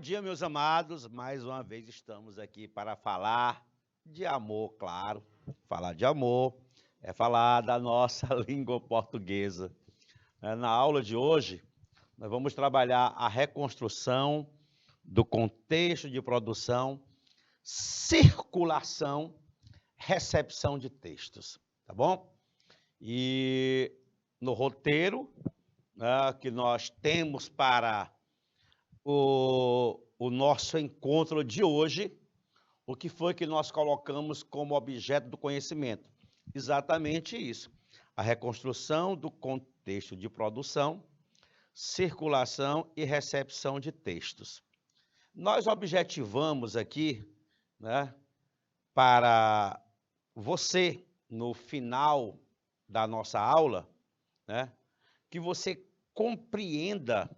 dia, meus amados. Mais uma vez estamos aqui para falar de amor, claro. Falar de amor é falar da nossa língua portuguesa. Na aula de hoje, nós vamos trabalhar a reconstrução do contexto de produção, circulação, recepção de textos, tá bom? E no roteiro que nós temos para o nosso encontro de hoje, o que foi que nós colocamos como objeto do conhecimento? Exatamente isso, a reconstrução do contexto de produção, circulação e recepção de textos. Nós objetivamos aqui, para você, no final da nossa aula, que você compreenda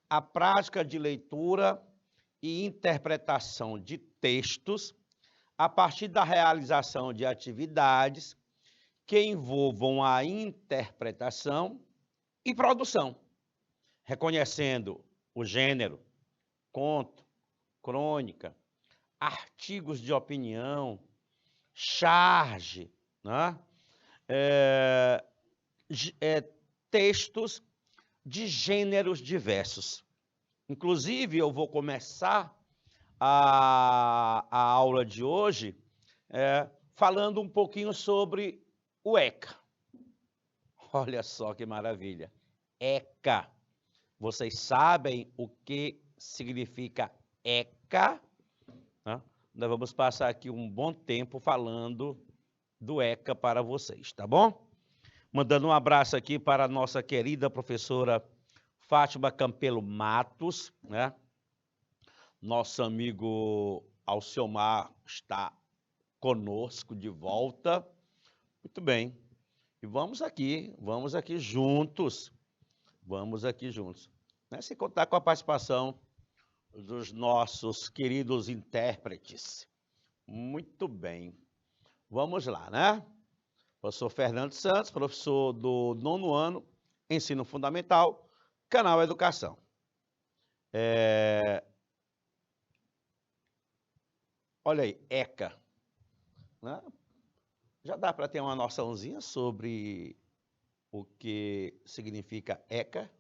a prática de leitura e interpretação de textos a partir da realização de atividades que envolvam a interpretação e produção, reconhecendo o gênero, conto, crônica, artigos de opinião, charge, textos de gêneros diversos. Inclusive, eu vou começar a aula de hoje falando um pouquinho sobre o ECA. Olha só que maravilha. ECA. Vocês sabem o que significa ECA? Nós vamos passar aqui um bom tempo falando do ECA para vocês, tá bom? Mandando um abraço aqui para a nossa querida professora Fátima Campelo Matos, Nosso amigo Alciomar está conosco de volta. Muito bem. E vamos aqui juntos. Sem contar com a participação dos nossos queridos intérpretes. Muito bem. Vamos lá, Professor Fernando Santos, professor do 9º ano, Ensino Fundamental, Canal Educação. Olha aí, ECA. Já dá para ter uma noçãozinha sobre o que significa ECA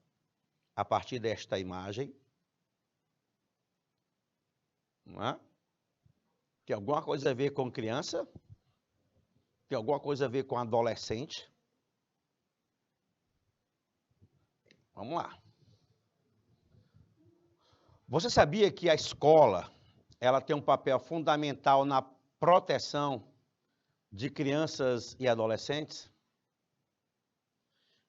a partir desta imagem? Tem alguma coisa a ver com criança? Tem alguma coisa a ver com adolescente? Vamos lá. Você sabia que a escola, ela tem um papel fundamental na proteção de crianças e adolescentes?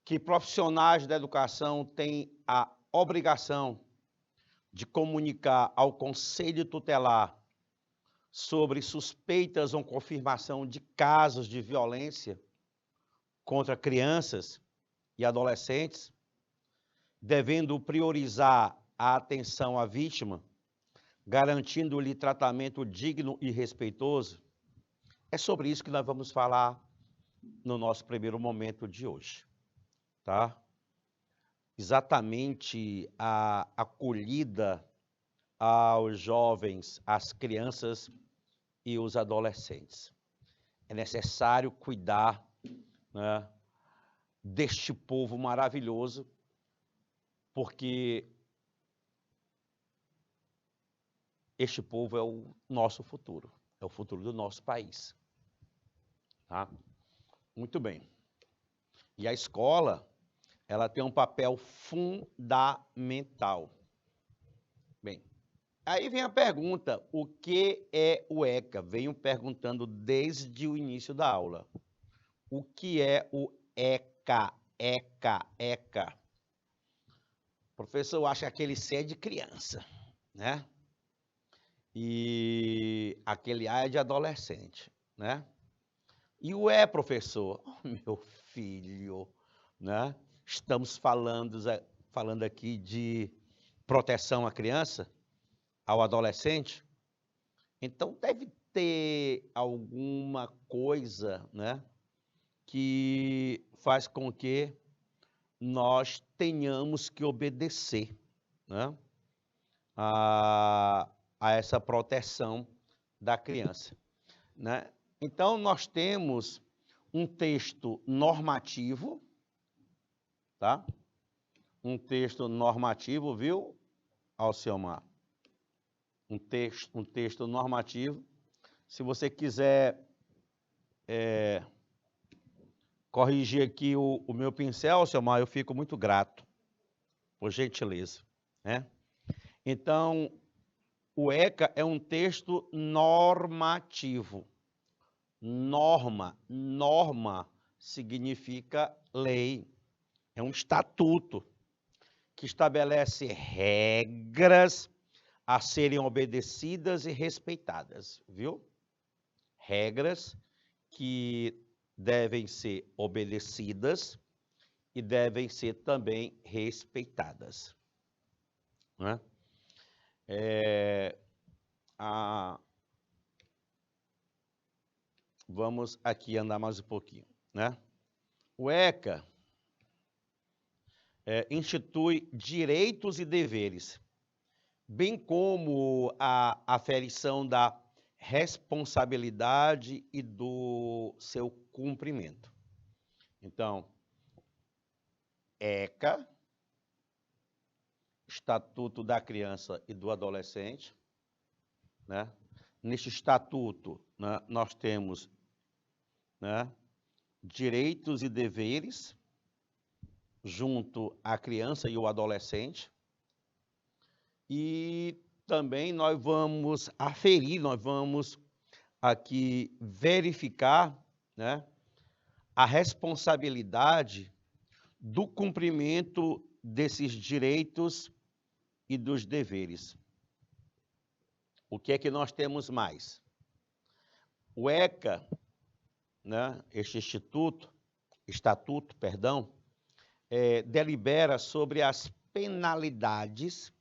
Que profissionais da educação têm a obrigação de comunicar ao Conselho Tutelar sobre suspeitas ou confirmação de casos de violência contra crianças e adolescentes, devendo priorizar a atenção à vítima, garantindo-lhe tratamento digno e respeitoso? É sobre isso que nós vamos falar no nosso primeiro momento de hoje, tá? Exatamente a acolhida aos jovens, às crianças e os adolescentes. É necessário cuidar deste povo maravilhoso, porque este povo é o nosso futuro, é o futuro do nosso país. Tá? Muito bem. E a escola, ela tem um papel fundamental. Bem, aí vem a pergunta, o que é o ECA? Venho perguntando desde o início da aula. O que é o ECA? ECA. Professor, eu acho que aquele C é de criança, E aquele A é de adolescente, E o E, professor? Oh, meu filho, Estamos falando aqui de proteção à criança, ao adolescente. Então, deve ter alguma coisa, que faz com que nós tenhamos que obedecer, a essa proteção da criança, né? Então, nós temos um texto normativo, tá? Um texto normativo, viu, Alciomar? Um texto normativo. Se você quiser corrigir aqui o meu pincel, Alciomar, eu fico muito grato, por gentileza, né? Então, o ECA é um texto normativo. Norma significa lei, é um estatuto que estabelece regras a serem obedecidas e respeitadas, viu? Regras que devem ser obedecidas e devem ser também respeitadas, né? Vamos aqui andar mais um pouquinho, né? O ECA institui direitos e deveres, bem como a aferição da responsabilidade e do seu cumprimento. Então, ECA, Estatuto da Criança e do Adolescente, né? Neste estatuto, né, nós temos, né, direitos e deveres junto à criança e o adolescente, e também nós vamos aferir, nós vamos aqui verificar, né, a responsabilidade do cumprimento desses direitos e dos deveres. O que é que nós temos mais? O ECA, né, este estatuto, delibera sobre as penalidades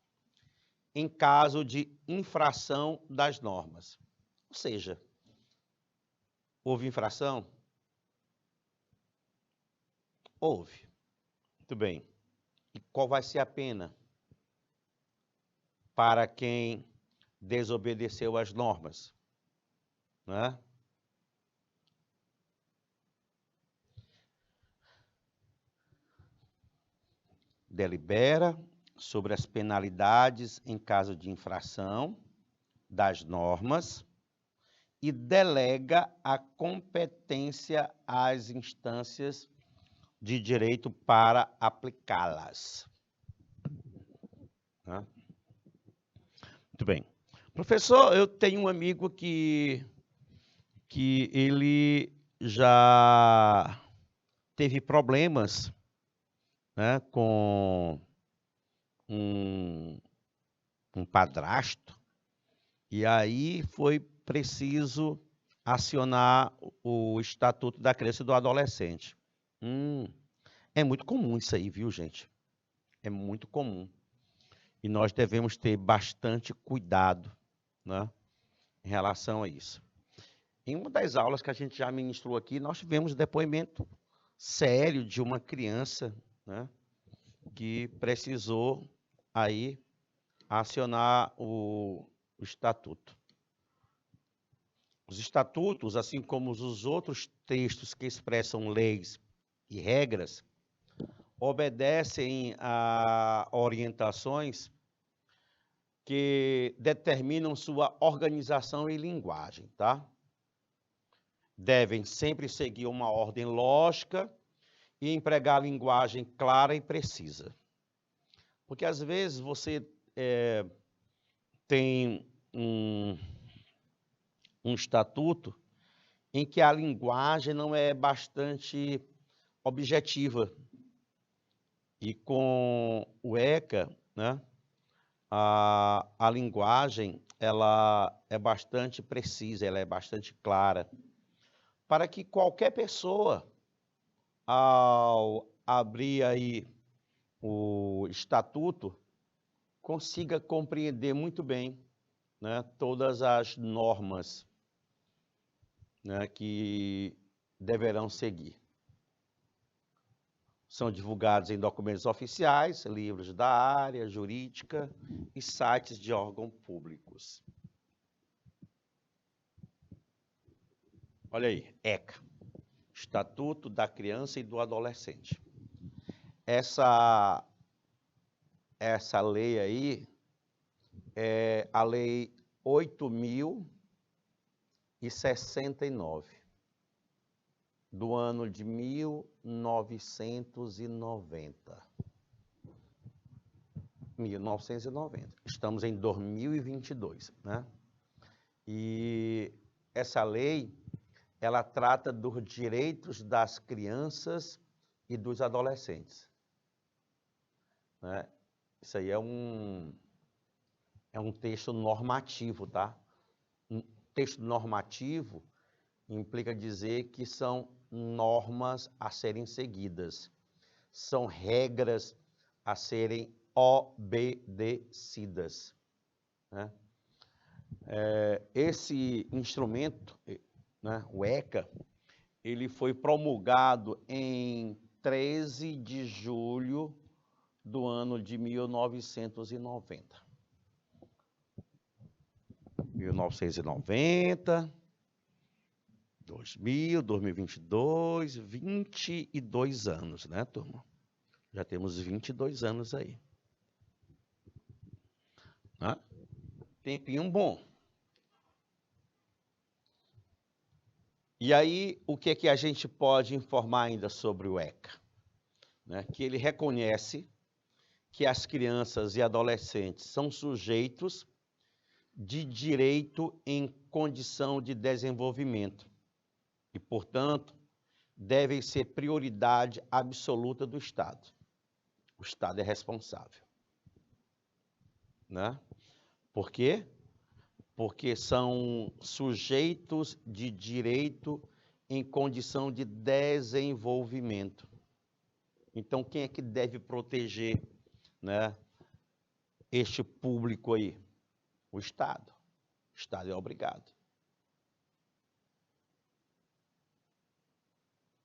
em caso de infração das normas. Ou seja, houve infração? Houve. Muito bem. E qual vai ser a pena para quem desobedeceu às normas? Né? Delibera sobre as penalidades em caso de infração das normas e delega a competência às instâncias de direito para aplicá-las. Né? Muito bem. Professor, eu tenho um amigo que ele já teve problemas, né, com um padrasto, e aí foi preciso acionar o Estatuto da Criança e do Adolescente. É muito comum isso aí, viu, gente? É muito comum. E nós devemos ter bastante cuidado, né, em relação a isso. Em uma das aulas que a gente já ministrou aqui, nós tivemos depoimento sério de uma criança, né, que precisou aí acionar o estatuto. Os estatutos, assim como os outros textos que expressam leis e regras, obedecem a orientações que determinam sua organização e linguagem, tá? Devem sempre seguir uma ordem lógica e empregar linguagem clara e precisa. Porque, às vezes, você tem um estatuto em que a linguagem não é bastante objetiva. E com o ECA, né, a linguagem ela é bastante precisa, ela é bastante clara, para que qualquer pessoa, ao abrir aí o estatuto, consiga compreender muito bem, né, todas as normas, né, que deverão seguir. São divulgados em documentos oficiais, livros da área jurídica e sites de órgãos públicos. Olha aí, ECA, Estatuto da Criança e do Adolescente. Essa lei aí é a Lei 8.069, do ano de 1990. 1990. Estamos em 2022, né? E essa lei, ela trata dos direitos das crianças e dos adolescentes, né? Isso aí é um texto normativo, tá? Um texto normativo implica dizer que são normas a serem seguidas, são regras a serem obedecidas, né? Esse instrumento, né, o ECA, ele foi promulgado em 13 de julho do ano de 1990. 1990, 2000, 2022, 22 anos, né, turma? Já temos 22 anos aí. Né? Tempinho bom. E aí, o que é que a gente pode informar ainda sobre o ECA? Né? Que ele reconhece que as crianças e adolescentes são sujeitos de direito em condição de desenvolvimento e, portanto, devem ser prioridade absoluta do Estado. O Estado é responsável. Né? Por quê? Porque são sujeitos de direito em condição de desenvolvimento. Então, quem é que deve proteger, né, este público aí? O Estado. O Estado é obrigado.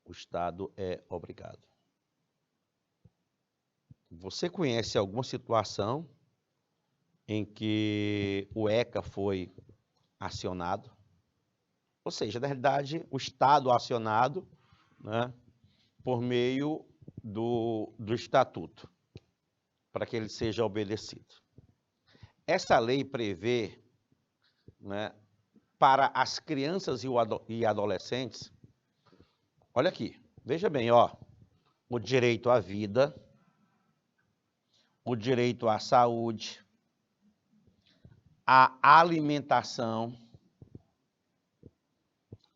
O Estado é obrigado. Você conhece alguma situação em que o ECA foi acionado? Ou seja, na realidade, o Estado acionado, né, por meio do Estatuto, para que ele seja obedecido. Essa lei prevê, né, para as crianças e adolescentes, olha aqui, veja bem, ó, o direito à vida, o direito à saúde, à alimentação,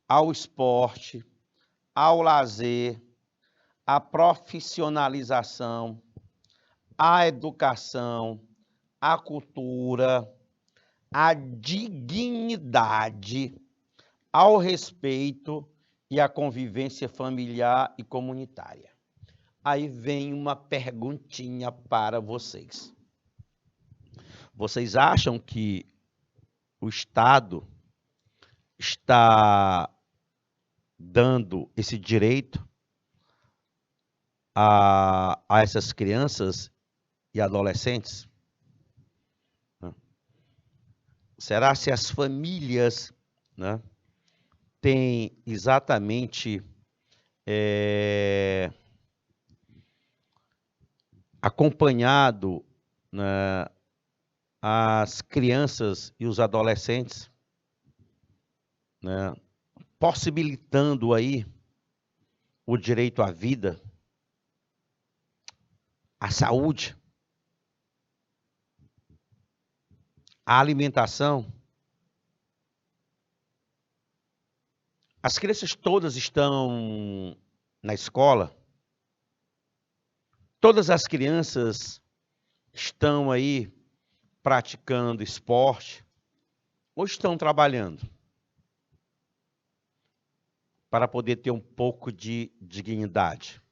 ao esporte, ao lazer, à profissionalização, à educação, à cultura, à dignidade, ao respeito e à convivência familiar e comunitária. Aí vem uma perguntinha para vocês. Vocês acham que o Estado está dando esse direito a essas crianças e adolescentes? Será se as famílias, né, têm exatamente acompanhado, né, as crianças e os adolescentes, né, possibilitando aí o direito à vida, à saúde, à alimentação? As crianças todas estão na escola? Todas as crianças estão aí praticando esporte ou estão trabalhando para poder ter um pouco de dignidade?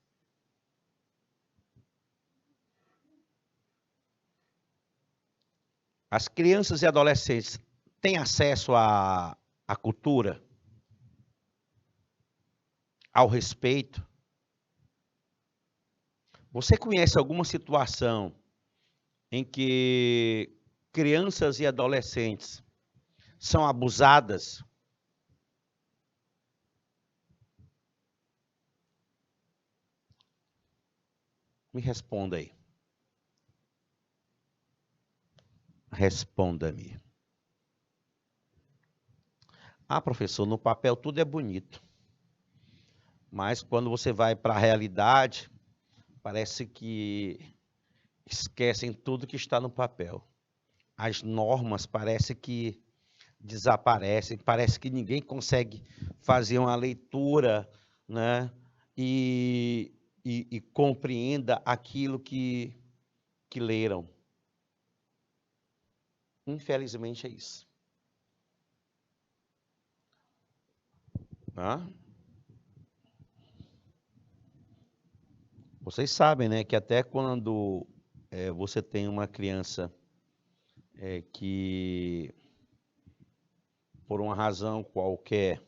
As crianças e adolescentes têm acesso à cultura, ao respeito, Você conhece alguma situação em que crianças e adolescentes são abusadas? Me responda aí. Responda-me. Ah, professor, no papel tudo é bonito. Mas quando você vai para a realidade, parece que esquecem tudo que está no papel. As normas parece que desaparecem, parece que ninguém consegue fazer uma leitura, né? E compreenda aquilo que leram. Infelizmente é isso. Tá? Vocês sabem, né, que até quando você tem uma criança que, por uma razão qualquer,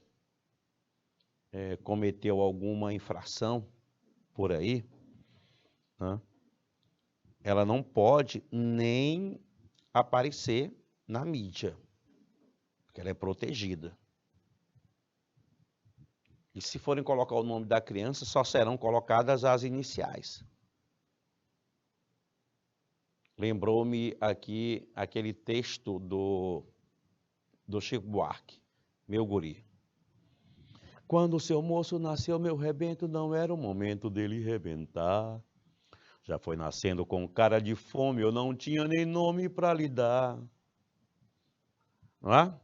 cometeu alguma infração por aí, né, ela não pode nem aparecer na mídia, porque ela é protegida. E se forem colocar o nome da criança, só serão colocadas as iniciais. Lembrou-me aqui aquele texto do Chico Buarque, Meu Guri. Quando o seu moço nasceu, meu rebento, não era o momento dele rebentar. Já foi nascendo com cara de fome, eu não tinha nem nome para lhe dar. Não é?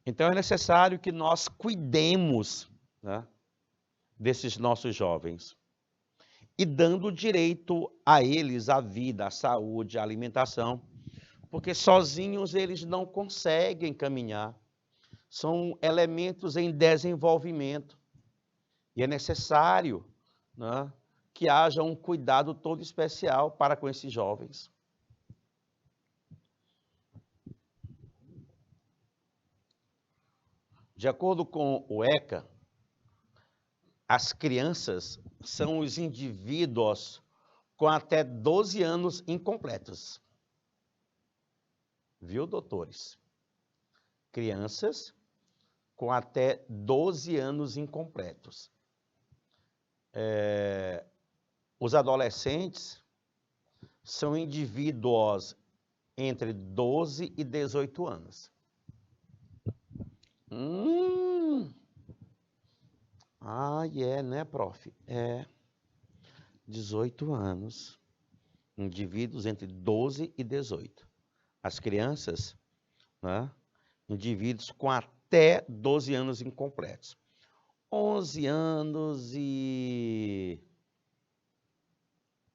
Então é necessário que nós cuidemos, né, desses nossos jovens. E dando direito a eles a vida, a saúde, a alimentação, porque sozinhos eles não conseguem caminhar. São elementos em desenvolvimento. E é necessário, né, que haja um cuidado todo especial para com esses jovens. De acordo com o ECA, as crianças são os indivíduos com até 12 anos incompletos. Viu, doutores? Crianças com até 12 anos incompletos. Os adolescentes são indivíduos entre 12 e 18 anos. Né, prof? 18 anos. Indivíduos entre 12 e 18. As crianças, né, indivíduos com até 12 anos incompletos. 11 anos e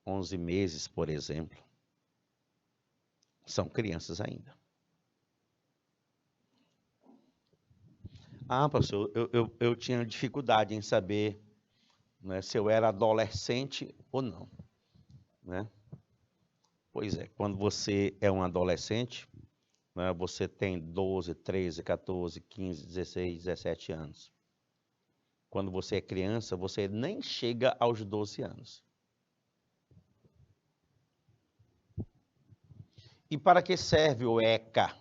11 meses, por exemplo, são crianças ainda. Ah, professor, eu tinha dificuldade em saber, né, se eu era adolescente ou não, né? Pois é, quando você é um adolescente, né, você tem 12, 13, 14, 15, 16, 17 anos. Quando você é criança, você nem chega aos 12 anos. E para que serve o ECA?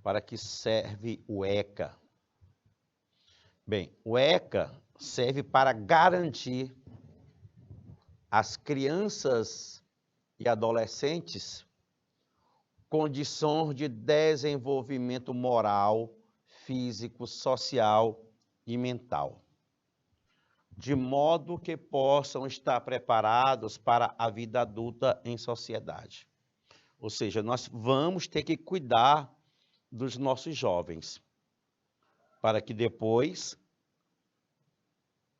Para que serve o ECA? Bem, o ECA serve para garantir às crianças e adolescentes condições de desenvolvimento moral, físico, social e mental, de modo que possam estar preparados para a vida adulta em sociedade. Ou seja, nós vamos ter que cuidar dos nossos jovens, para que depois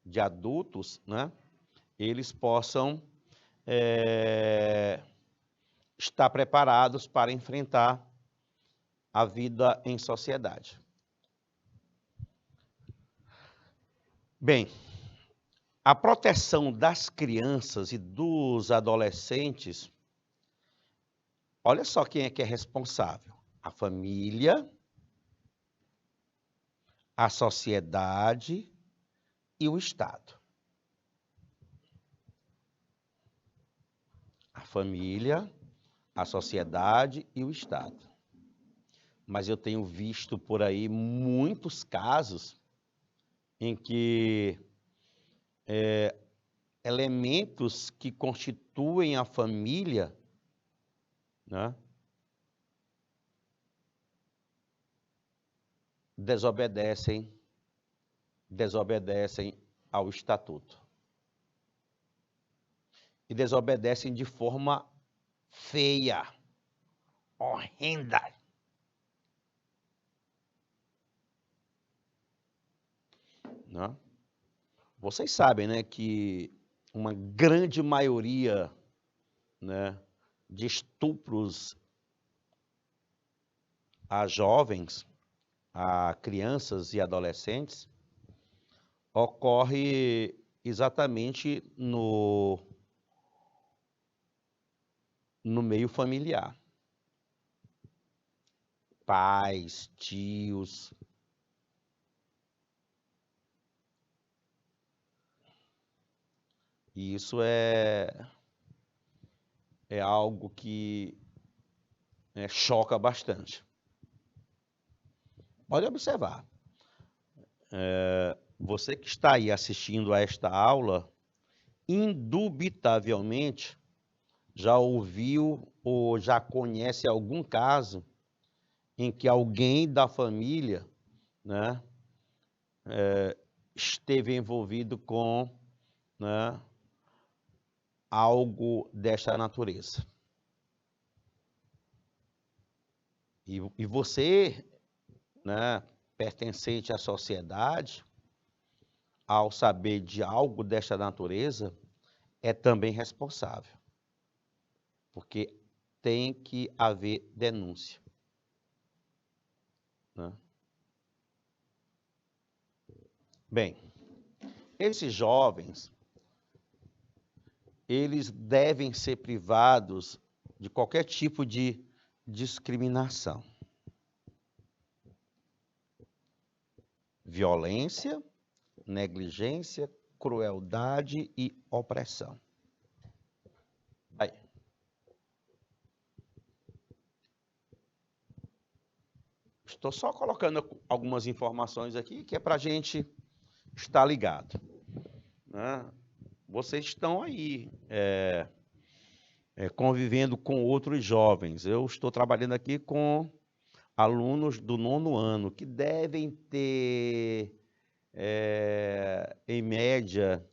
de adultos, né, eles possam estar preparados para enfrentar a vida em sociedade. Bem, a proteção das crianças e dos adolescentes, olha só quem é que é responsável: a família, a sociedade e o Estado. família, a sociedade e o Estado. Mas eu tenho visto por aí muitos casos em que elementos que constituem a família, né, desobedecem ao Estatuto. E desobedecem de forma feia, horrenda. Né? Vocês sabem, né, que uma grande maioria, né, de estupros a jovens, a crianças e adolescentes, ocorre exatamente no meio familiar. Pais, tios. E isso é algo que choca bastante. Pode observar. Você que está aí assistindo a esta aula, indubitavelmente já ouviu ou já conhece algum caso em que alguém da família, né, esteve envolvido com, né, algo desta natureza. E você, né, pertencente à sociedade, ao saber de algo desta natureza, é também responsável. Porque tem que haver denúncia. Né? Bem, esses jovens, eles devem ser privados de qualquer tipo de discriminação. Violência, negligência, crueldade e opressão. Aí. Estou só colocando algumas informações aqui que é para a gente estar ligado. Né? Vocês estão aí convivendo com outros jovens. Eu estou trabalhando aqui com alunos do 9º ano, que devem ter, em média,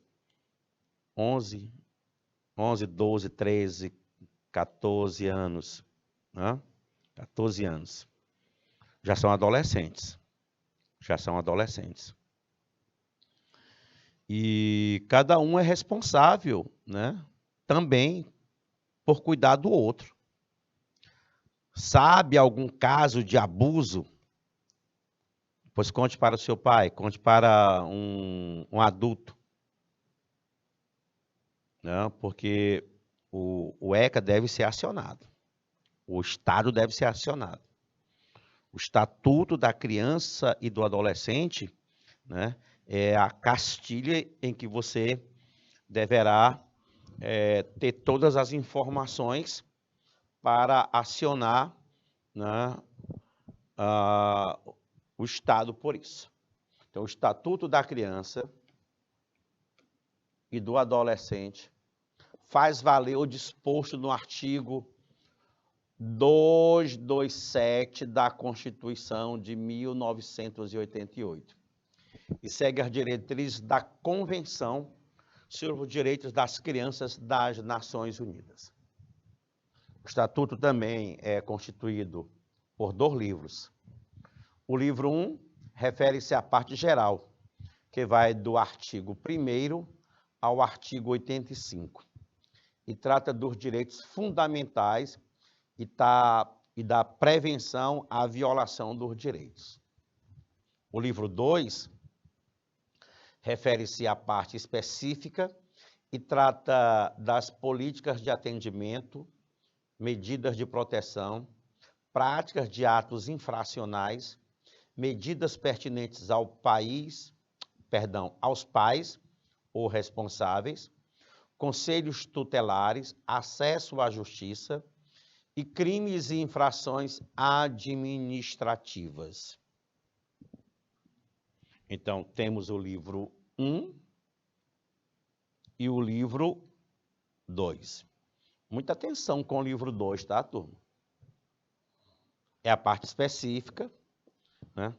11, 12, 13, 14 anos. Né? 14 anos. Já são adolescentes. E cada um é responsável, né, também por cuidar do outro. Sabe algum caso de abuso? Pois conte para o seu pai, conte para um adulto. Não, porque o ECA deve ser acionado. O Estado deve ser acionado. O Estatuto da Criança e do Adolescente, né, é a castilha em que você deverá ter todas as informações para acionar, né, o Estado por isso. Então, o Estatuto da Criança e do Adolescente faz valer o disposto no artigo 227 da Constituição de 1988 e segue as diretrizes da Convenção sobre os Direitos das Crianças das Nações Unidas. O Estatuto também é constituído por 2 livros. O livro 1 refere-se à parte geral, que vai do artigo 1º ao artigo 85, e trata dos direitos fundamentais e da prevenção à violação dos direitos. O livro 2 refere-se à parte específica e trata das políticas de atendimento, medidas de proteção, práticas de atos infracionais, medidas pertinentes aos pais ou responsáveis, conselhos tutelares, acesso à justiça e crimes e infrações administrativas. Então, temos o livro 1 e o livro 2. Muita atenção com o livro 2, tá, turma? É a parte específica, né?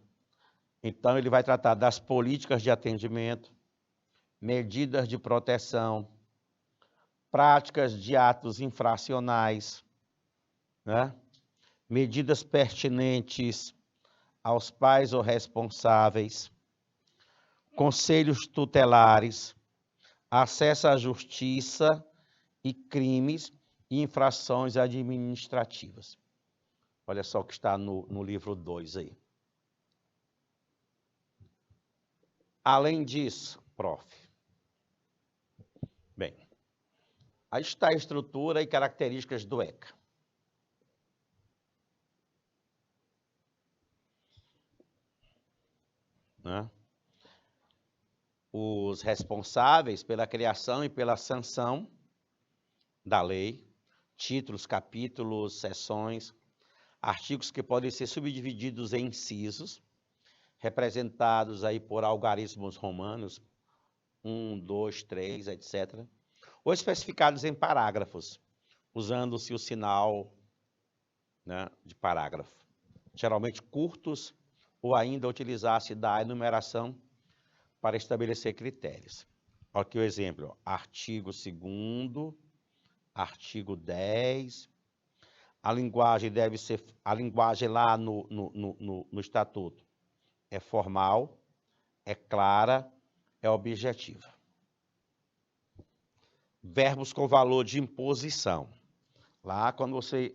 Então, ele vai tratar das políticas de atendimento, medidas de proteção, práticas de atos infracionais, né? Medidas pertinentes aos pais ou responsáveis, conselhos tutelares, acesso à justiça e crimes e infrações administrativas. Olha só o que está no livro 2 aí. Além disso, prof. Bem, aí está a estrutura e características do ECA. Né? Os responsáveis pela criação e pela sanção da lei, títulos, capítulos, seções, artigos que podem ser subdivididos em incisos, representados aí por algarismos romanos, 1, 2, 3, etc., ou especificados em parágrafos, usando-se o sinal, né, de parágrafo, geralmente curtos, ou ainda utilizar-se da enumeração para estabelecer critérios. Olha aqui o exemplo, artigo 2º, artigo 10, a linguagem lá no estatuto é formal, é clara, é objetiva. Verbos com valor de imposição. Lá, quando você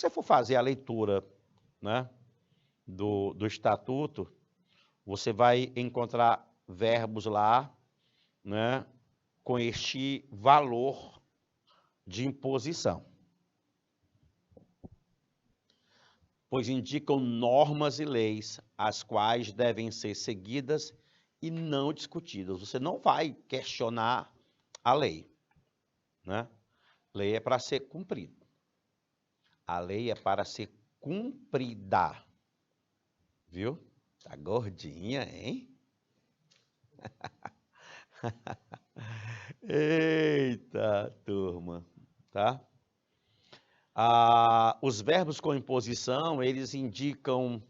for fazer a leitura, né, do estatuto, você vai encontrar verbos lá, né, com este valor de imposição. Pois indicam normas e leis, as quais devem ser seguidas e não discutidas. Você não vai questionar a lei, né? Lei é para ser cumprida. A lei é para ser cumprida. Viu? Tá gordinha, hein? Eita, turma, tá? Os verbos com imposição, eles indicam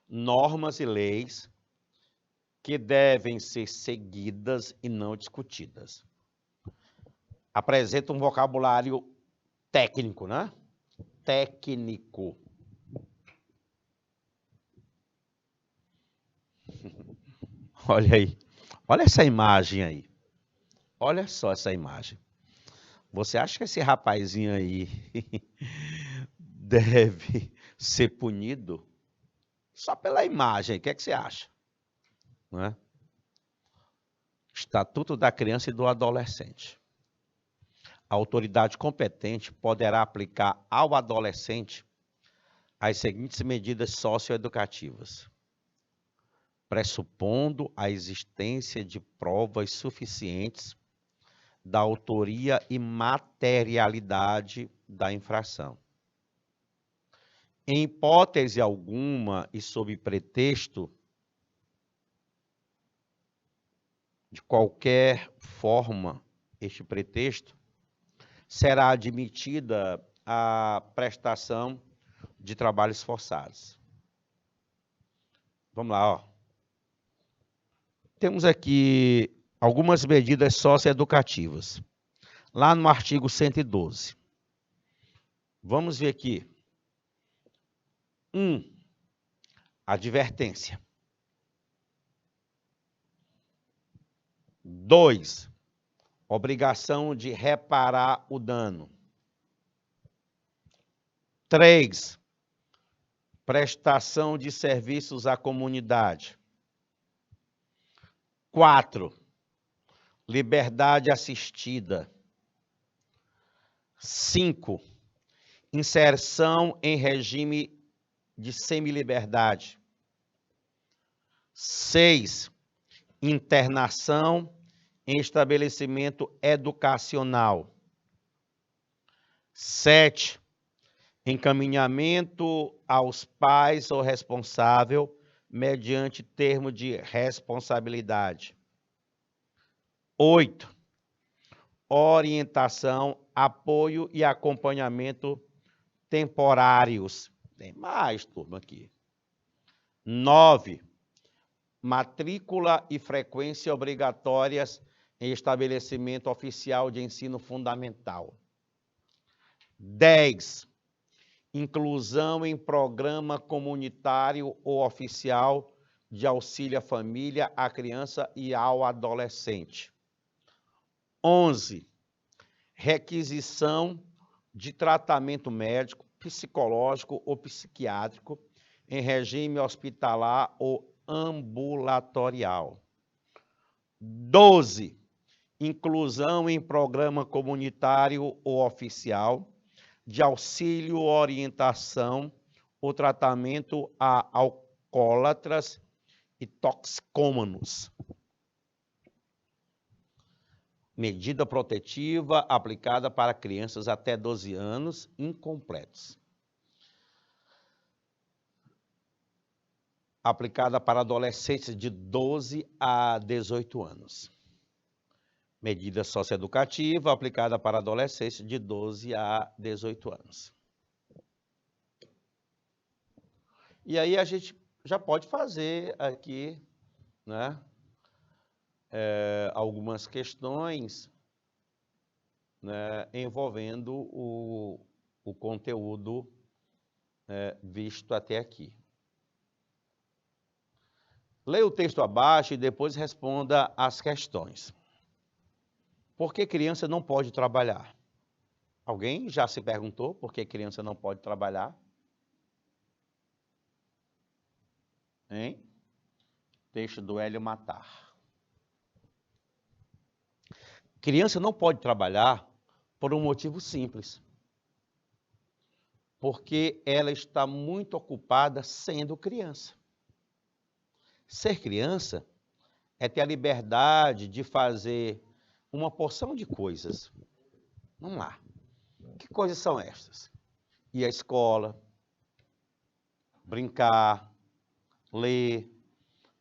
normas e leis que devem ser seguidas e não discutidas. Apresenta um vocabulário técnico, né? Técnico. Olha aí. Olha essa imagem aí. Olha só essa imagem. Você acha que esse rapazinho aí deve ser punido? Só pela imagem, o que é que você acha? Não é? Estatuto da Criança e do Adolescente. A autoridade competente poderá aplicar ao adolescente as seguintes medidas socioeducativas, pressupondo a existência de provas suficientes da autoria e materialidade da infração. Em hipótese alguma e sob pretexto de qualquer forma, este pretexto, será admitida a prestação de trabalhos forçados. Vamos lá, ó. Temos aqui algumas medidas socioeducativas. Lá no artigo 112. Vamos ver aqui. 1. Advertência. 2. Obrigação de reparar o dano. 3. Prestação de serviços à comunidade. 4. Liberdade assistida. 5. Inserção em regime de semiliberdade. 6. Internação em estabelecimento educacional. 7, encaminhamento aos pais ou responsável mediante termo de responsabilidade. 8, orientação, apoio e acompanhamento temporários. Tem mais, turma, aqui. 9, matrícula e frequência obrigatórias em estabelecimento oficial de ensino fundamental. 10, inclusão em programa comunitário ou oficial de auxílio à família, à criança e ao adolescente. 11, requisição de tratamento médico, psicológico ou psiquiátrico em regime hospitalar ou ambulatorial. 12, inclusão em programa comunitário ou oficial de auxílio, orientação ou tratamento a alcoólatras e toxicômanos. Medida protetiva aplicada para crianças até 12 anos incompletos. Aplicada para adolescentes de 12 a 18 anos. Medida socioeducativa aplicada para adolescentes de 12 a 18 anos. E aí a gente já pode fazer aqui, né, algumas questões, né, envolvendo o conteúdo visto até aqui. Leia o texto abaixo e depois responda as questões. Por que criança não pode trabalhar? Alguém já se perguntou por que criança não pode trabalhar? Hein? Texto do Hélio Matar. Criança não pode trabalhar por um motivo simples. Porque ela está muito ocupada sendo criança. Ser criança é ter a liberdade de fazer uma porção de coisas. Vamos lá. Que coisas são estas? Ir à escola, brincar, ler,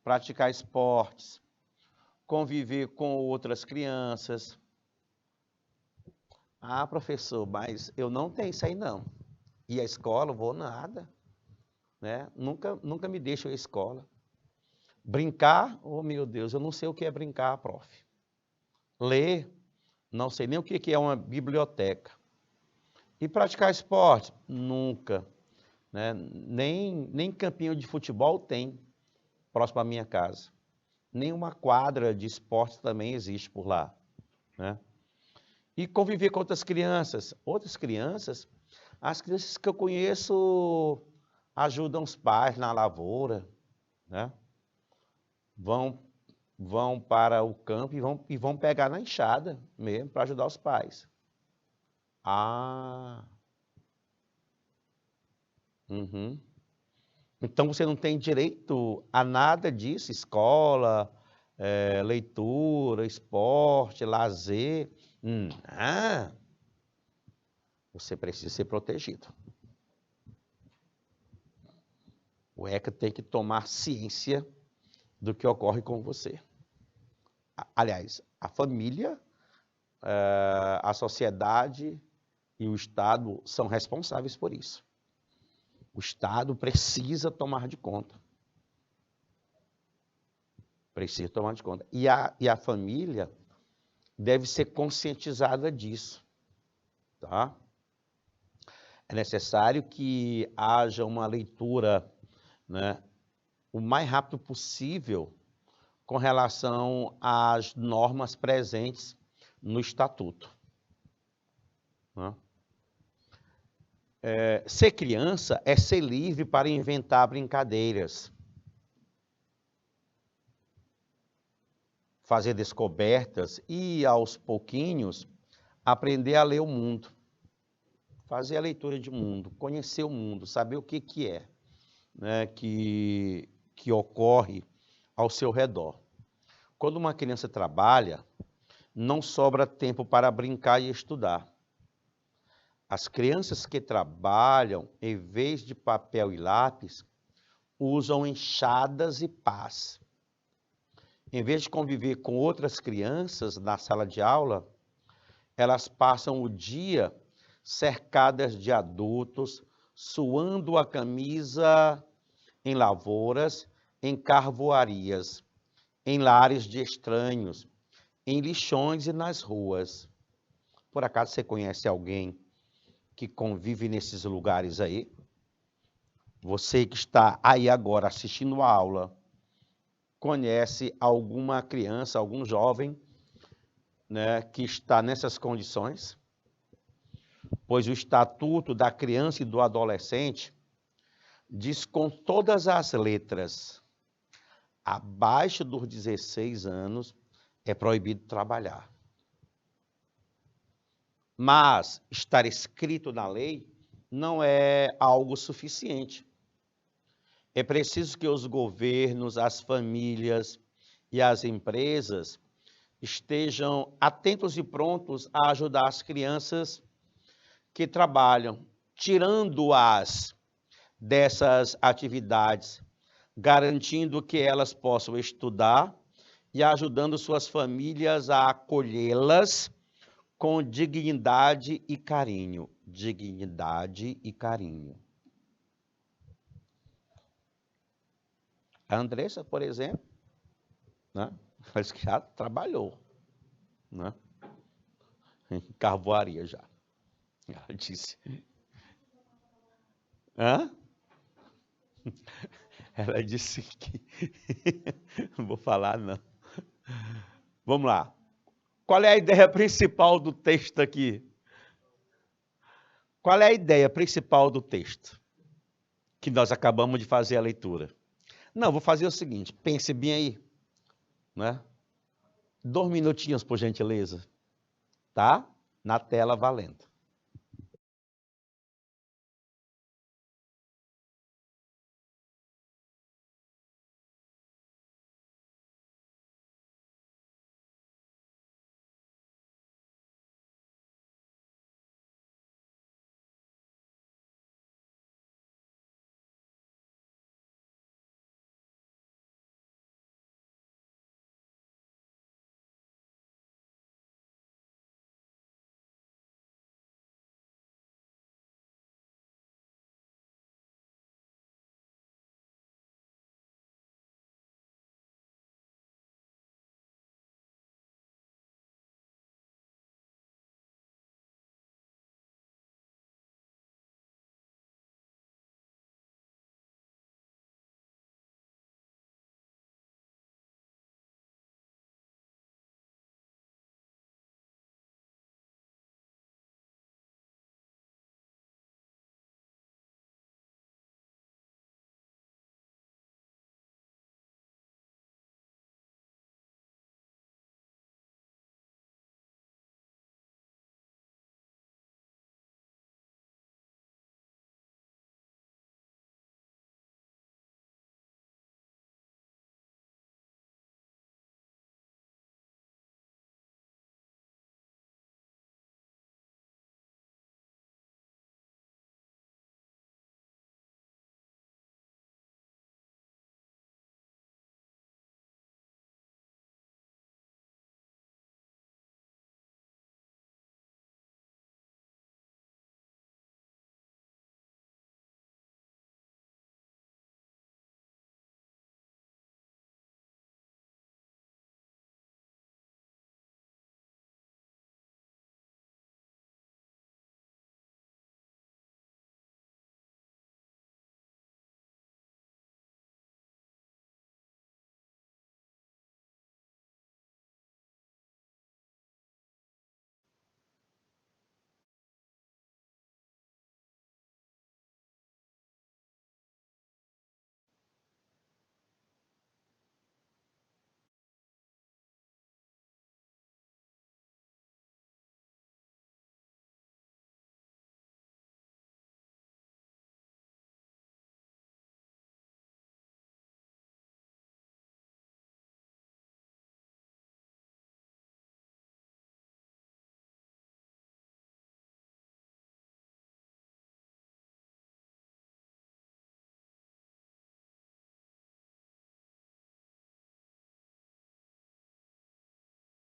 praticar esportes, conviver com outras crianças. Ah, professor, mas eu não tenho isso aí não. Ir à escola, vou nada. Né? Nunca me deixo ir à escola. Brincar, oh meu Deus, eu não sei o que é brincar, prof. Ler, não sei nem o que é uma biblioteca. E praticar esporte? Nunca. Né? Nem campinho de futebol tem próximo à minha casa. Nem uma quadra de esporte também existe por lá. Né? E conviver com outras crianças. Outras crianças, as crianças que eu conheço ajudam os pais na lavoura, né? Vão para o campo e vão pegar na enxada mesmo para ajudar os pais. Ah. Uhum. Então você não tem direito a nada disso, escola, leitura, esporte, lazer. Você precisa ser protegido. O ECA tem que tomar ciência do que ocorre com você. Aliás, a família, a sociedade e o Estado são responsáveis por isso. O Estado precisa tomar de conta. Precisa tomar de conta. E a família deve ser conscientizada disso. Tá? É necessário que haja uma leitura, né, o mais rápido possível com relação às normas presentes no Estatuto. Né? Ser criança é ser livre para inventar brincadeiras, fazer descobertas e, aos pouquinhos, aprender a ler o mundo, fazer a leitura de mundo, conhecer o mundo, saber o que é, né, que ocorre ao seu redor. Quando uma criança trabalha, não sobra tempo para brincar e estudar. As crianças que trabalham, em vez de papel e lápis, usam enxadas e pás. Em vez de conviver com outras crianças na sala de aula, elas passam o dia cercadas de adultos, suando a camisa em lavouras, em carvoarias, em lares de estranhos, em lixões e nas ruas. Por acaso você conhece alguém que convive nesses lugares aí? Você que está aí agora assistindo a aula, conhece alguma criança, algum jovem, né, que está nessas condições? Pois o Estatuto da Criança e do Adolescente diz com todas as letras: abaixo dos 16 anos é proibido trabalhar. Mas estar escrito na lei não é algo suficiente. É preciso que os governos, as famílias e as empresas estejam atentos e prontos a ajudar as crianças que trabalham, tirando-as dessas atividades, garantindo que elas possam estudar e ajudando suas famílias a acolhê-las com dignidade e carinho. Dignidade e carinho. A Andressa, por exemplo, né, parece que já trabalhou, né, em carvoaria já. Ela disse. Hã? Ela disse que. Não vou falar, não. Vamos lá. Qual é a ideia principal do texto aqui? Qual é a ideia principal do texto? Que nós acabamos de fazer a leitura. Não, vou fazer o seguinte, pense bem aí, né? 2 minutinhos, por gentileza, tá? Na tela valendo.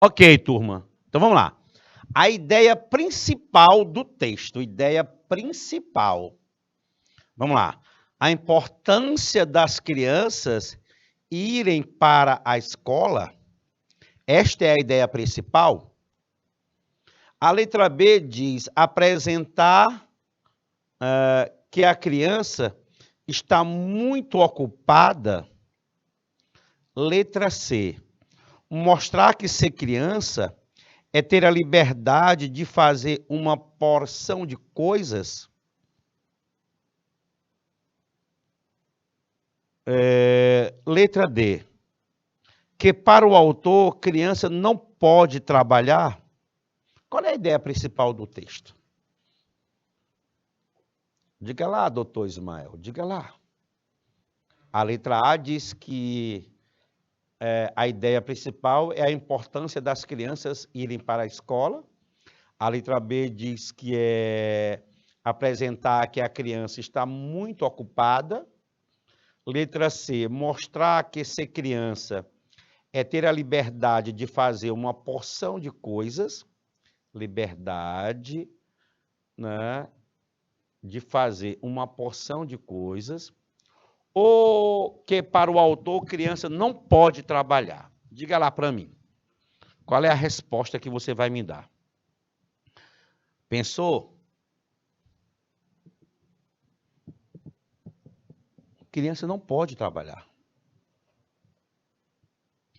Ok, turma. Então vamos lá. A ideia principal do texto, ideia principal. Vamos lá. A importância das crianças irem para a escola. Esta é a ideia principal. A letra B diz apresentar que a criança está muito ocupada. Letra C. Mostrar que ser criança é ter a liberdade de fazer uma porção de coisas. Letra D. Que para o autor, criança não pode trabalhar. Qual é a ideia principal do texto? Diga lá, doutor Ismael, diga lá. A letra A diz que a ideia principal é a importância das crianças irem para a escola. A letra B diz que é apresentar que a criança está muito ocupada. Letra C, mostrar que ser criança é ter a liberdade de fazer uma porção de coisas. Liberdade, né, de fazer uma porção de coisas. Ou que para o autor, criança não pode trabalhar. Diga lá para mim. Qual é a resposta que você vai me dar? Pensou? Criança não pode trabalhar.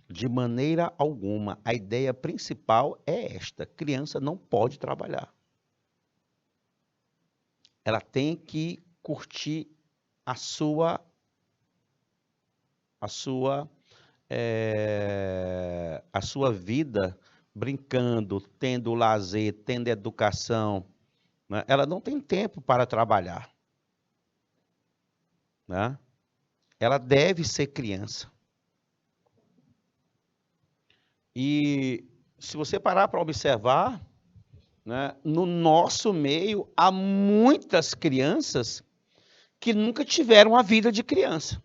De maneira alguma. A ideia principal é esta. Criança não pode trabalhar. Ela tem que curtir a sua vida brincando, tendo lazer, tendo educação. Né? Ela não tem tempo para trabalhar. Né? Ela deve ser criança. E se você parar para observar, né, no nosso meio há muitas crianças que nunca tiveram a vida de criança.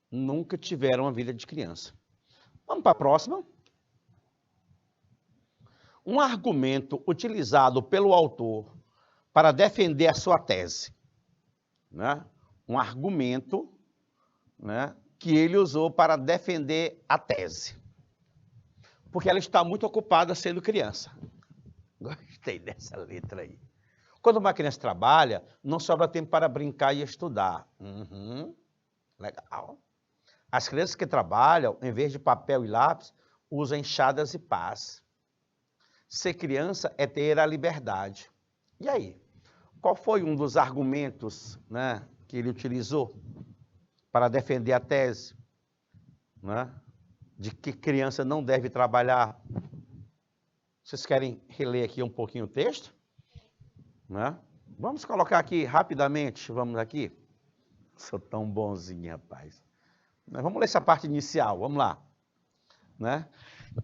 Nunca tiveram a vida de criança. Vamos para a próxima. Um argumento utilizado pelo autor para defender a sua tese. Né? Um argumento, né, que ele usou para defender a tese. Porque ela está muito ocupada sendo criança. Gostei dessa letra aí. Quando uma criança trabalha, não sobra tempo para brincar e estudar. Legal. As crianças que trabalham, em vez de papel e lápis, usam enxadas e pás. Ser criança é ter a liberdade. E aí? Qual foi um dos argumentos, né, que ele utilizou para defender a tese, né, de que criança não deve trabalhar? Vocês querem reler aqui um pouquinho o texto? Né? Vamos colocar aqui rapidamente, vamos aqui. Sou tão bonzinho, rapaz. Vamos ler essa parte inicial, vamos lá. Né?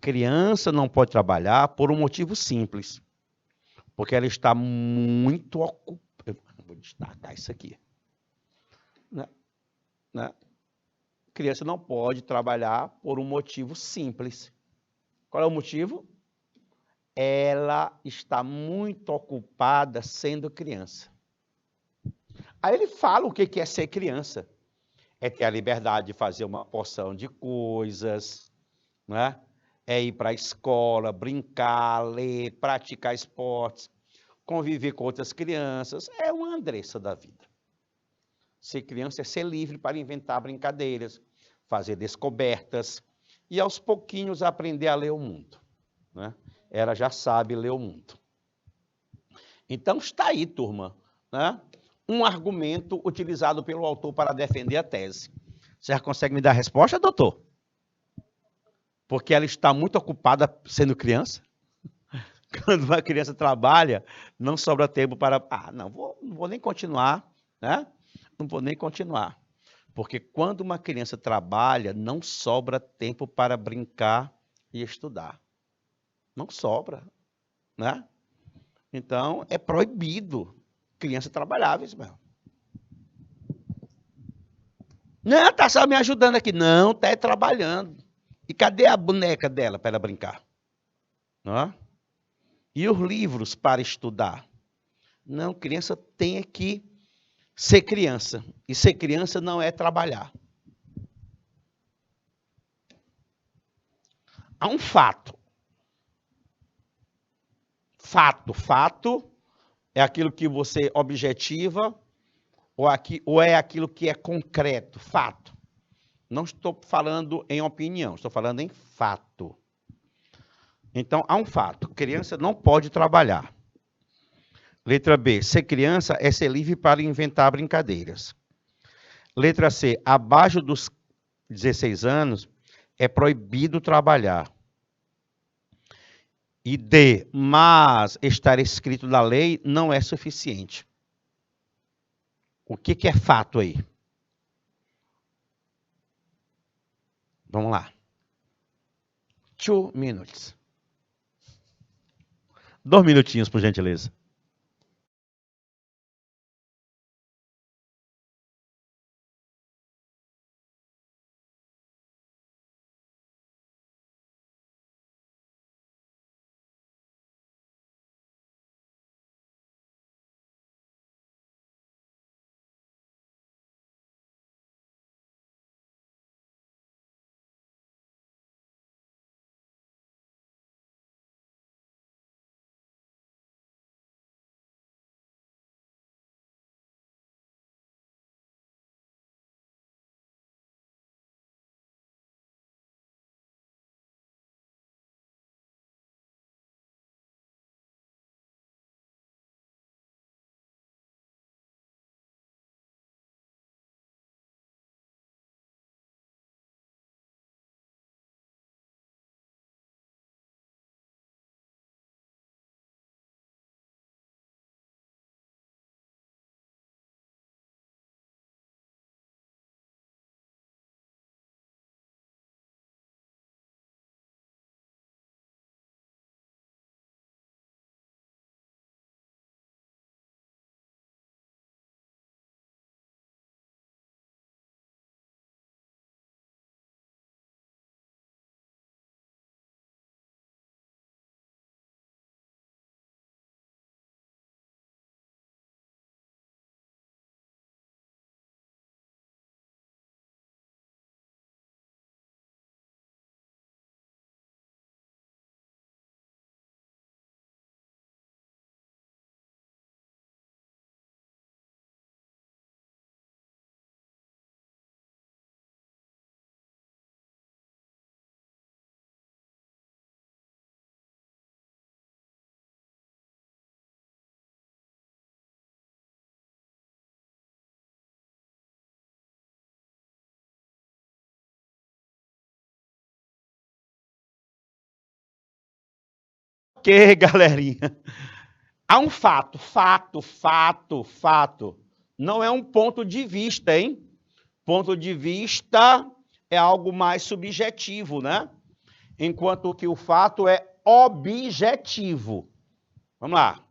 Criança não pode trabalhar por um motivo simples. Porque ela está muito ocupada. Vou destacar isso aqui. Né? Criança não pode trabalhar por um motivo simples. Qual é o motivo? Ela está muito ocupada sendo criança. Aí ele fala o que é ser criança. É ter a liberdade de fazer uma porção de coisas, né? É ir para a escola, brincar, ler, praticar esportes, conviver com outras crianças. É uma Andressa da vida. Ser criança é ser livre para inventar brincadeiras, fazer descobertas e aos pouquinhos aprender a ler o mundo. Né? Ela já sabe ler o mundo. Então está aí, turma, né? Um argumento utilizado pelo autor para defender a tese. Você já consegue me dar a resposta, doutor? Porque ela está muito ocupada sendo criança. Quando uma criança trabalha, não sobra tempo para... não vou nem continuar, né? Não vou nem continuar. Porque quando uma criança trabalha, não sobra tempo para brincar e estudar. Não sobra, né? Então, é proibido criança trabalhar, Ismael. Não, tá só me ajudando aqui. Não, tá trabalhando. E cadê a boneca dela para ela brincar? Não é? E os livros para estudar? Não, criança tem que ser criança. E ser criança não é trabalhar. Há um fato. Fato é aquilo que você objetiva ou é aquilo que é concreto, fato. Não estou falando em opinião, estou falando em fato. Então, há um fato. Criança não pode trabalhar. Letra B. Ser criança é ser livre para inventar brincadeiras. Letra C. Abaixo dos 16 anos é proibido trabalhar. E D. Mas estar escrito na lei não é suficiente. O que é fato aí? Vamos lá. 2 minutes. 2 minutinhos, por gentileza. Ok, galerinha. Há um fato. Não é um ponto de vista, hein? Ponto de vista é algo mais subjetivo, né? Enquanto que o fato é objetivo. Vamos lá.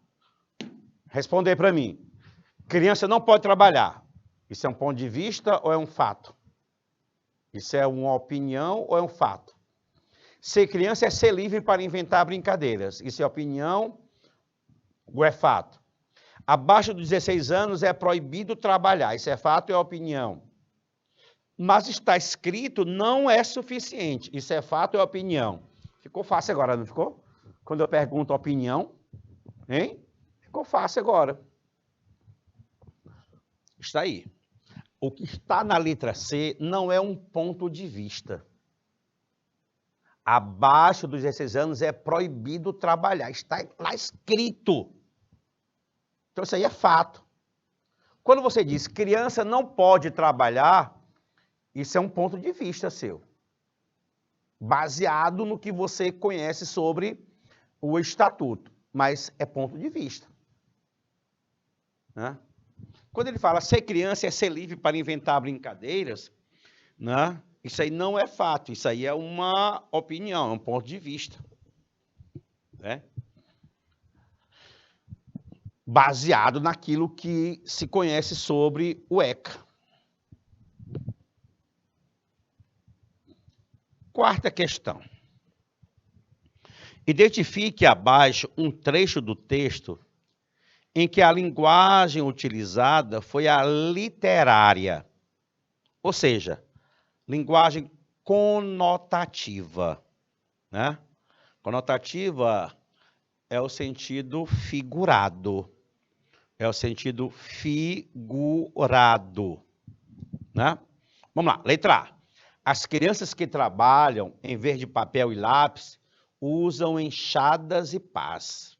Responder para mim. Criança não pode trabalhar. Isso é um ponto de vista ou é um fato? Isso é uma opinião ou é um fato? Ser criança é ser livre para inventar brincadeiras. Isso é opinião ou é fato? Abaixo dos 16 anos é proibido trabalhar. Isso é fato ou é opinião? Mas está escrito não é suficiente. Isso é fato ou é opinião? Ficou fácil agora, não ficou? Quando eu pergunto opinião, hein? Ficou fácil agora. Está aí. O que está na letra C não é um ponto de vista. Abaixo dos 16 anos é proibido trabalhar. Está lá escrito. Então, isso aí é fato. Quando você diz criança não pode trabalhar, isso é um ponto de vista seu. Baseado no que você conhece sobre o estatuto. Mas é ponto de vista. Né? Quando ele fala ser criança é ser livre para inventar brincadeiras, né? Isso aí não é fato, isso aí é uma opinião, é um ponto de vista. Né? Baseado naquilo que se conhece sobre o ECA. Quarta questão. Identifique abaixo um trecho do texto em que a linguagem utilizada foi a literária, ou seja, linguagem conotativa, né? Conotativa é o sentido figurado, é o sentido figurado, né? Vamos lá, letra A. As crianças que trabalham, em vez de papel e lápis, usam enxadas e pás.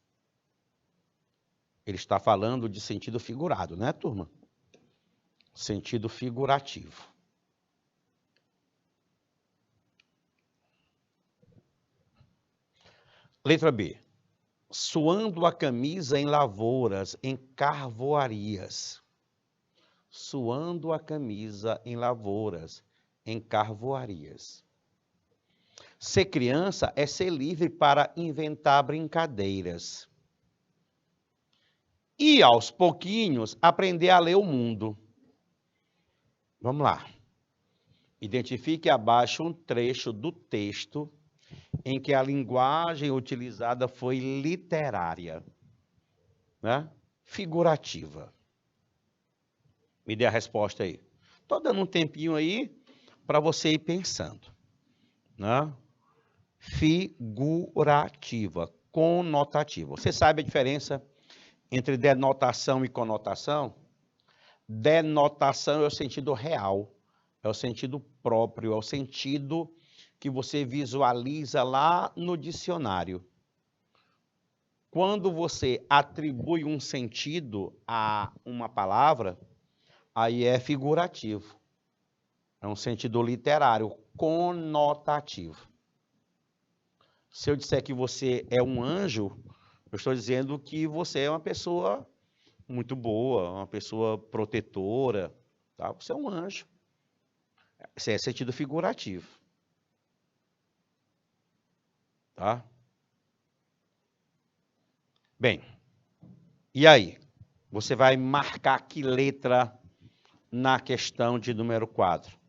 Ele está falando de sentido figurado, né, turma? Sentido figurativo. Letra B. Suando a camisa em lavouras, em carvoarias. Suando a camisa em lavouras, em carvoarias. Ser criança é ser livre para inventar brincadeiras. E, aos pouquinhos, aprender a ler o mundo. Vamos lá. Identifique abaixo um trecho do texto em que a linguagem utilizada foi literária, né? Figurativa. Me dê a resposta aí. Estou dando um tempinho aí para você ir pensando, né? Figurativa, conotativa. Você sabe a diferença entre denotação e conotação? Denotação é o sentido real, é o sentido próprio, é o sentido que você visualiza lá no dicionário. Quando você atribui um sentido a uma palavra, aí é figurativo. É um sentido literário, conotativo. Se eu disser que você é um anjo, eu estou dizendo que você é uma pessoa muito boa, uma pessoa protetora, tá? Você é um anjo. Esse é sentido figurativo. Tá? Bem, e aí? Você vai marcar que letra na questão de número 4?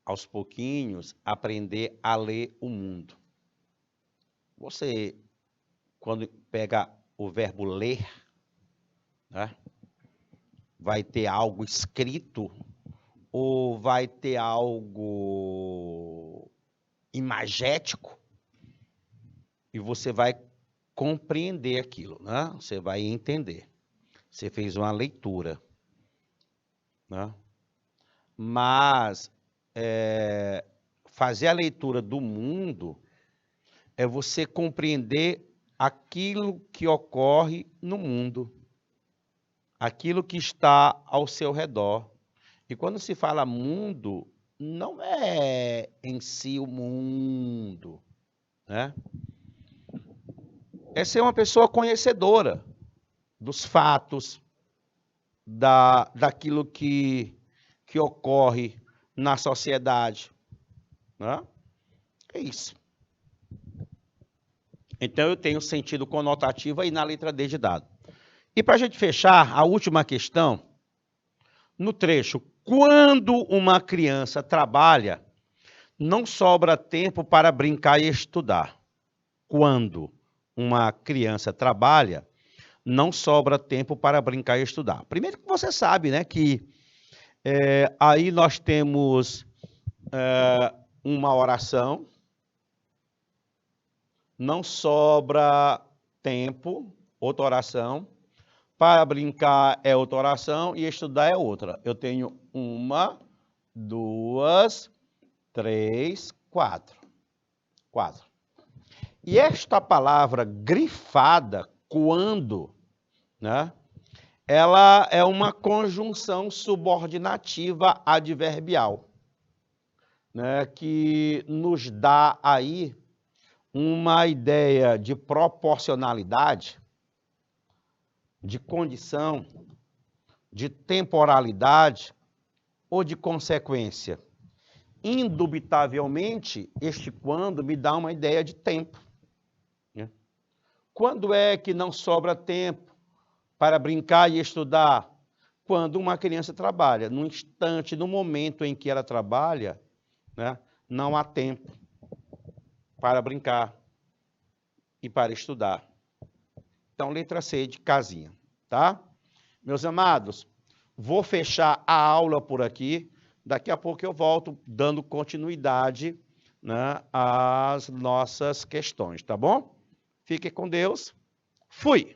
Aos pouquinhos, aprender a ler o mundo. Você, quando pega o verbo ler, né, vai ter algo escrito ou vai ter algo imagético e você vai compreender aquilo, né? Você vai entender. Você fez uma leitura, né? Mas fazer a leitura do mundo é você compreender aquilo que ocorre no mundo, aquilo que está ao seu redor. E quando se fala mundo, não é em si o mundo, né? É ser uma pessoa conhecedora dos fatos, daquilo que ocorre na sociedade, né? É isso. Então, eu tenho sentido conotativo aí na letra D de dado. E para a gente fechar, a última questão, no trecho, quando uma criança trabalha, não sobra tempo para brincar e estudar. Quando uma criança trabalha, não sobra tempo para brincar e estudar. Primeiro que você sabe, né, que aí nós temos uma oração, não sobra tempo, outra oração, para brincar é outra oração e estudar é outra. Eu tenho 1, 2, 3, 4. 4. E esta palavra grifada, quando, né, ela é uma conjunção subordinativa adverbial, né, que nos dá aí uma ideia de proporcionalidade, de condição, de temporalidade ou de consequência. Indubitavelmente, este quando me dá uma ideia de tempo. Né? Quando é que não sobra tempo para brincar e estudar? quando uma criança trabalha. No instante, no momento em que ela trabalha, né, não há tempo para brincar e para estudar. Então, letra C de casinha, tá? Meus amados, vou fechar a aula por aqui. Daqui a pouco eu volto dando continuidade, né, às nossas questões, tá bom? Fique com Deus. Fui!